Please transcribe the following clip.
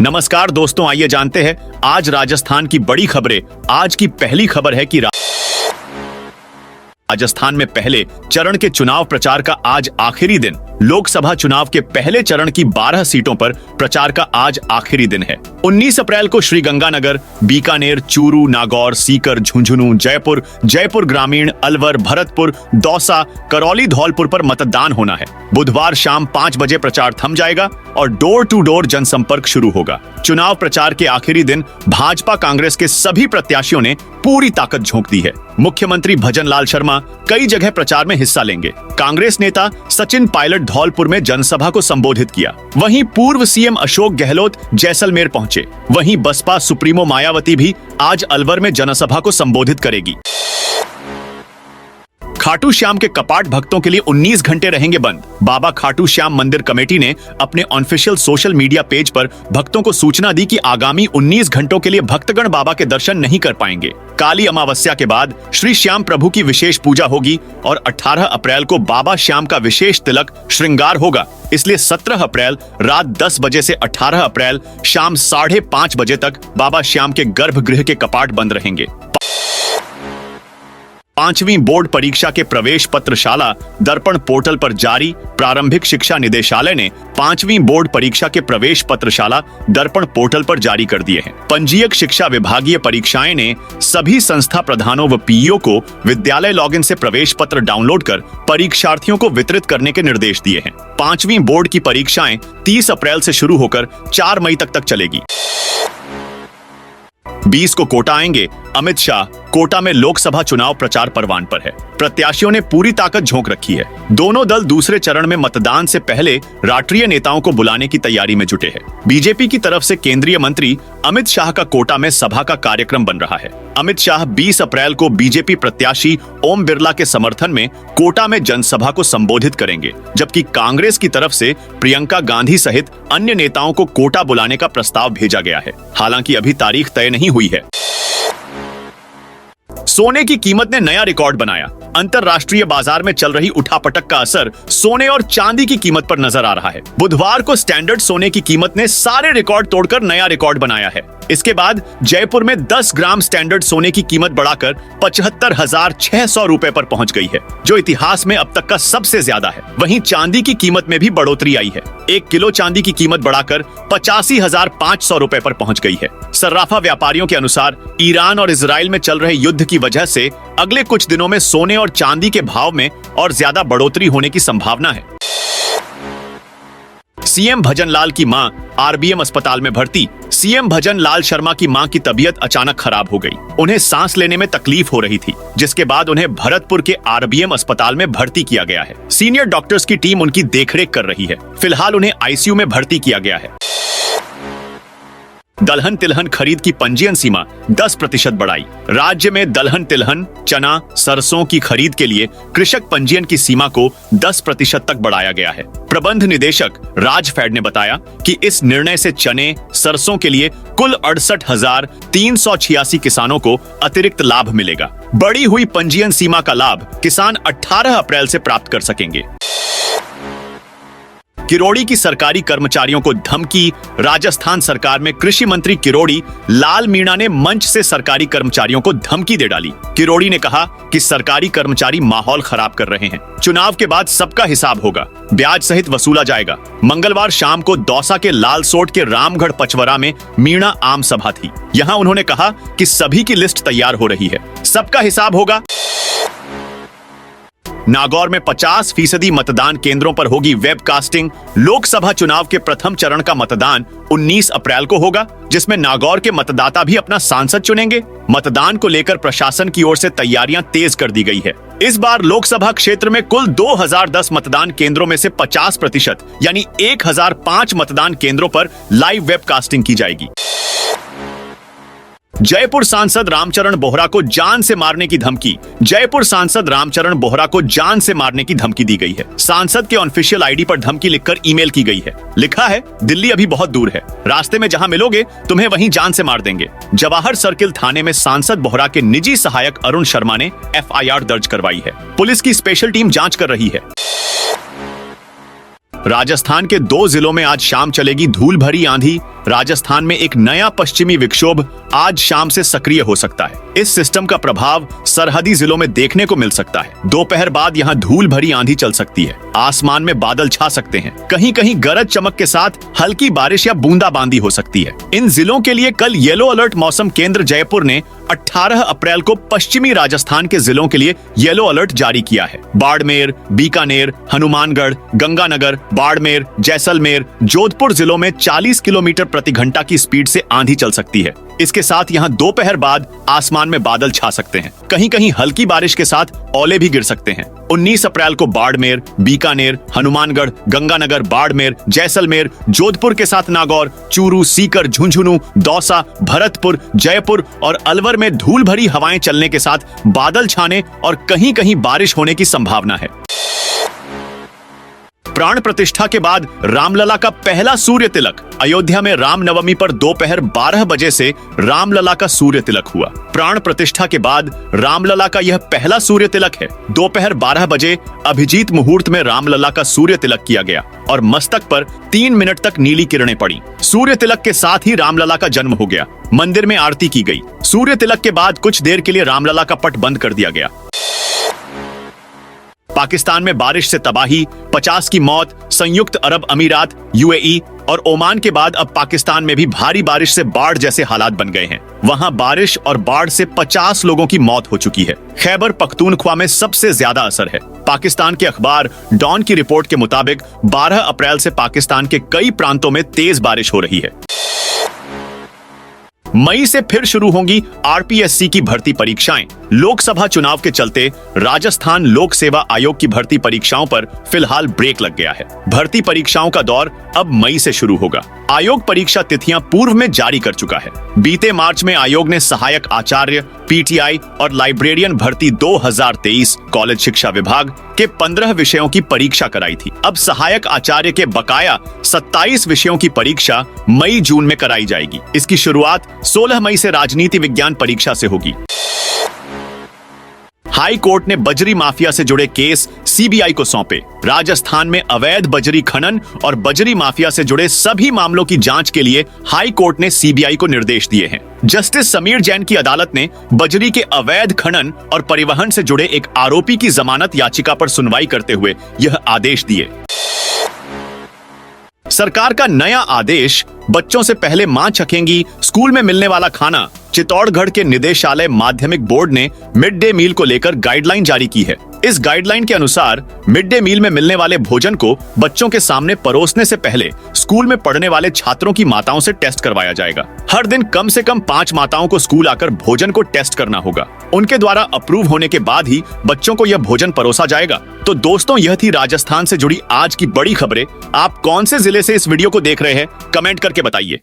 नमस्कार दोस्तों, आइए जानते हैं आज राजस्थान की बड़ी खबरें। आज की पहली खबर है कि राजस्थान में पहले चरण के चुनाव प्रचार का आज आखिरी दिन। लोकसभा चुनाव के पहले चरण की 12 सीटों पर प्रचार का आज आखिरी दिन है। 19 अप्रैल को श्रीगंगानगर, बीकानेर, चूरू, नागौर, सीकर, झुंझुनू, जयपुर ग्रामीण, अलवर, भरतपुर, दौसा, करौली, धौलपुर पर मतदान होना है। बुधवार शाम 5 बजे प्रचार थम जाएगा और डोर टू डोर जनसंपर्क शुरू होगा। चुनाव प्रचार के आखिरी दिन भाजपा कांग्रेस के सभी प्रत्याशियों ने पूरी ताकत झोंक दी है। मुख्यमंत्री भजनलाल शर्मा कई जगह प्रचार में हिस्सा लेंगे। कांग्रेस नेता सचिन पायलट धौलपुर में जनसभा को संबोधित किया। वहीं पूर्व सीएम अशोक गहलोत जैसलमेर पहुंचे। वहीं बसपा सुप्रीमो मायावती भी आज अलवर में जनसभा को संबोधित करेगी। खाटू श्याम के कपाट भक्तों के लिए 19 घंटे रहेंगे बंद। बाबा खाटू श्याम मंदिर कमेटी ने अपने ऑफिशियल सोशल मीडिया पेज पर भक्तों को सूचना दी कि आगामी 19 घंटों के लिए भक्तगण बाबा के दर्शन नहीं कर पाएंगे। काली अमावस्या के बाद श्री श्याम प्रभु की विशेष पूजा होगी और 18 अप्रैल को बाबा श्याम का विशेष तिलक श्रृंगार होगा। इसलिए 17 अप्रैल रात 10 बजे से 18 अप्रैल शाम 5:30 बजे तक बाबा श्याम के गर्भगृह के कपाट बंद रहेंगे। 5वीं बोर्ड परीक्षा के प्रवेश पत्रशाला दर्पण पोर्टल पर जारी। प्रारंभिक शिक्षा निदेशालय ने 5वीं बोर्ड परीक्षा के प्रवेश पत्रशाला दर्पण पोर्टल पर जारी कर दिए हैं। पंजीयक शिक्षा विभागीय परीक्षाएं ने सभी संस्था प्रधानों व पीईओ को विद्यालय लॉगिन से प्रवेश पत्र डाउनलोड कर परीक्षार्थियों को वितरित करने के निर्देश दिए हैं। 5वीं बोर्ड की परीक्षाएं 30 अप्रैल से शुरू होकर 4 मई तक चलेगी। 20 को कोटा आएंगे अमित शाह। कोटा में लोकसभा चुनाव प्रचार परवान पर है। प्रत्याशियों ने पूरी ताकत झोंक रखी है। दोनों दल दूसरे चरण में मतदान से पहले राष्ट्रीय नेताओं को बुलाने की तैयारी में जुटे हैं। बीजेपी की तरफ से केंद्रीय मंत्री अमित शाह का कोटा में सभा का कार्यक्रम बन रहा है। अमित शाह 20 अप्रैल को बीजेपी प्रत्याशी ओम बिरला के समर्थन में कोटा में जनसभा को संबोधित करेंगे, जबकि कांग्रेस की तरफ से प्रियंका गांधी सहित अन्य नेताओं को कोटा बुलाने का प्रस्ताव भेजा गया है। हालांकि अभी तारीख तय नहीं हुई है। सोने की कीमत ने नया रिकॉर्ड बनाया। अंतरराष्ट्रीय बाजार में चल रही उठापटक का असर सोने और चांदी की कीमत पर नजर आ रहा है। बुधवार को स्टैंडर्ड सोने की कीमत ने सारे रिकॉर्ड तोड़कर नया रिकॉर्ड बनाया है। इसके बाद जयपुर में 10 ग्राम स्टैंडर्ड सोने की कीमत बढ़ाकर 75,600 रुपए पर पहुंच गई है, जो इतिहास में अब तक का सबसे ज्यादा है। वहीं चांदी की कीमत में भी बढ़ोतरी आई है। 1 किलो चांदी की कीमत बढ़ाकर 85,500 रुपए पर पहुंच गई है। सर्राफा व्यापारियों के अनुसार ईरान और इजराइल में चल रहे युद्ध की वजह से अगले कुछ दिनों में सोने और चांदी के भाव में और ज्यादा बढ़ोतरी होने की संभावना है। सीएम भजनलाल की मां आरबीएम अस्पताल में भर्ती। सीएम भजनलाल शर्मा की मां की तबीयत अचानक खराब हो गई। उन्हें सांस लेने में तकलीफ हो रही थी, जिसके बाद उन्हें भरतपुर के आरबीएम अस्पताल में भर्ती किया गया है। सीनियर डॉक्टर्स की टीम उनकी देखरेख कर रही है। फिलहाल उन्हें आईसीयू में भर्ती किया गया है। दलहन तिलहन खरीद की पंजीयन सीमा 10% बढ़ाई। राज्य में दलहन तिलहन, चना, सरसों की खरीद के लिए कृषक पंजीयन की सीमा को 10% तक बढ़ाया गया है। प्रबंध निदेशक राज फैड ने बताया कि इस निर्णय से चने, सरसों के लिए कुल 68,386 किसानों को अतिरिक्त लाभ मिलेगा। बढ़ी हुई पंजीयन सीमा का लाभ किसान 18 अप्रैल से प्राप्त कर सकेंगे। किरोड़ी की सरकारी कर्मचारियों को धमकी। राजस्थान सरकार में कृषि मंत्री किरोड़ी लाल मीणा ने मंच से सरकारी कर्मचारियों को धमकी दे डाली। किरोड़ी ने कहा कि सरकारी कर्मचारी माहौल खराब कर रहे हैं। चुनाव के बाद सबका हिसाब होगा, ब्याज सहित वसूला जाएगा। मंगलवार शाम को दौसा के लालसोट के रामगढ़ पचवरा में मीणा आम सभा थी। यहां उन्होंने कहा कि सभी की लिस्ट तैयार हो रही है, सबका हिसाब होगा। नागौर में 50% मतदान केंद्रों पर होगी वेबकास्टिंग। लोकसभा चुनाव के प्रथम चरण का मतदान 19 अप्रैल को होगा, जिसमें नागौर के मतदाता भी अपना सांसद चुनेंगे। मतदान को लेकर प्रशासन की ओर से तैयारियां तेज कर दी गई है। इस बार लोकसभा क्षेत्र में कुल 2010 मतदान केंद्रों में से 50% यानी 1005 मतदान केंद्रों पर लाइव वेबकास्टिंग की जाएगी। जयपुर सांसद रामचरण बोहरा को जान से मारने की धमकी। जयपुर सांसद रामचरण बोहरा को जान से मारने की धमकी दी गई है। सांसद के ऑफिशियल आईडी पर धमकी लिखकर ईमेल की गई है। लिखा है, दिल्ली अभी बहुत दूर है, रास्ते में जहां मिलोगे तुम्हें वहीं जान से मार देंगे। जवाहर सर्किल थाने में सांसद बोहरा के निजी सहायक अरुण शर्मा ने एफआईआर दर्ज करवाई है। पुलिस की स्पेशल टीम जांच कर रही है। राजस्थान के 2 जिलों में आज शाम चलेगी धूल भरी आंधी। राजस्थान में एक नया पश्चिमी विक्षोभ आज शाम से सक्रिय हो सकता है। इस सिस्टम का प्रभाव सरहदी जिलों में देखने को मिल सकता है। दोपहर बाद यहाँ धूल भरी आंधी चल सकती है। आसमान में बादल छा सकते हैं। कहीं कहीं गरज चमक के साथ हल्की बारिश या बूंदाबांदी हो सकती है। इन जिलों के लिए कल येलो अलर्ट मौसम केंद्र जयपुर ने 18 अप्रैल को पश्चिमी राजस्थान के जिलों के लिए येलो अलर्ट जारी किया है। बाड़मेर, बीकानेर, हनुमानगढ़, गंगानगर, बाड़मेर, जैसलमेर, जोधपुर जिलों में 40 किलोमीटर प्रति घंटा की स्पीड से आंधी चल सकती है। इसके साथ यहाँ दोपहर बाद आसमान में बादल छा सकते हैं। कहीं कहीं हल्की बारिश के साथ ओले भी गिर सकते हैं। 19 अप्रैल को बाड़मेर, बीकानेर, हनुमानगढ़, गंगानगर, बाड़मेर, जैसलमेर, जोधपुर के साथ नागौर, चूरू, सीकर, झुंझुनू, दौसा, भरतपुर, जयपुर और अलवर में धूल भरी हवाएं चलने के साथ बादल छाने और कहीं कहीं बारिश होने की संभावना है। प्राण प्रतिष्ठा के बाद रामलला का पहला सूर्य तिलक। अयोध्या में रामनवमी पर दोपहर 12 बजे से रामलला का सूर्य तिलक हुआ। प्राण प्रतिष्ठा के बाद रामलला का यह पहला सूर्य तिलक है। दोपहर 12 बजे अभिजीत मुहूर्त में रामलला का सूर्य तिलक किया गया और मस्तक पर 3 मिनट तक नीली किरणें पड़ी। सूर्य तिलक के साथ ही रामलला का जन्म हो गया। मंदिर में आरती की गई। सूर्य तिलक के बाद कुछ देर के लिए रामलला का पट बंद कर दिया गया। पाकिस्तान में बारिश से तबाही, 50 की मौत। संयुक्त अरब अमीरात, यूएई और ओमान के बाद अब पाकिस्तान में भी भारी बारिश से बाढ़ जैसे हालात बन गए हैं। वहां बारिश और बाढ़ से 50 लोगों की मौत हो चुकी है। खैबर पख्तूनख्वा में सबसे ज्यादा असर है। पाकिस्तान के अखबार डॉन की रिपोर्ट के मुताबिक 12 अप्रैल से पाकिस्तान के कई प्रांतों में तेज बारिश हो रही है। मई से फिर शुरू होंगी आरपीएससी की भर्ती परीक्षाएं। लोकसभा चुनाव के चलते राजस्थान लोक सेवा आयोग की भर्ती परीक्षाओं पर फिलहाल ब्रेक लग गया है। भर्ती परीक्षाओं का दौर अब मई से शुरू होगा। आयोग परीक्षा तिथियां पूर्व में जारी कर चुका है। बीते मार्च में आयोग ने सहायक आचार्य, पीटीआई और लाइब्रेरियन भर्ती 2023 कॉलेज शिक्षा विभाग के 15 विषयों की परीक्षा कराई थी। अब सहायक आचार्य के बकाया 27 विषयों की परीक्षा मई जून में कराई जाएगी। इसकी शुरुआत 16 मई से राजनीति विज्ञान परीक्षा से होगी। हाई कोर्ट ने बजरी माफिया से जुड़े केस सीबीआई को सौंपे। राजस्थान में अवैध बजरी खनन और बजरी माफिया से जुड़े सभी मामलों की जांच के लिए हाई कोर्ट ने सीबीआई को निर्देश दिए हैं। जस्टिस समीर जैन की अदालत ने बजरी के अवैध खनन और परिवहन से जुड़े एक आरोपी की जमानत याचिका पर सुनवाई करते हुए यह आदेश दिए। सरकार का नया आदेश, बच्चों से पहले मां चखेंगी, स्कूल में मिलने वाला खाना। चित्तौड़गढ़ के निदेशालय माध्यमिक बोर्ड ने मिड डे मील को लेकर गाइडलाइन जारी की है। इस गाइडलाइन के अनुसार मिड डे मील में मिलने वाले भोजन को बच्चों के सामने परोसने से पहले स्कूल में पढ़ने वाले छात्रों की माताओं से टेस्ट करवाया जाएगा। हर दिन कम से कम 5 माताओं को स्कूल आकर भोजन को टेस्ट करना होगा। उनके द्वारा अप्रूव होने के बाद ही बच्चों को यह भोजन परोसा जाएगा। तो दोस्तों, यह थी राजस्थान से जुड़ी आज की बड़ी खबरें। आप कौन से जिले से इस वीडियो को देख रहे हैं, कमेंट करके बताइए।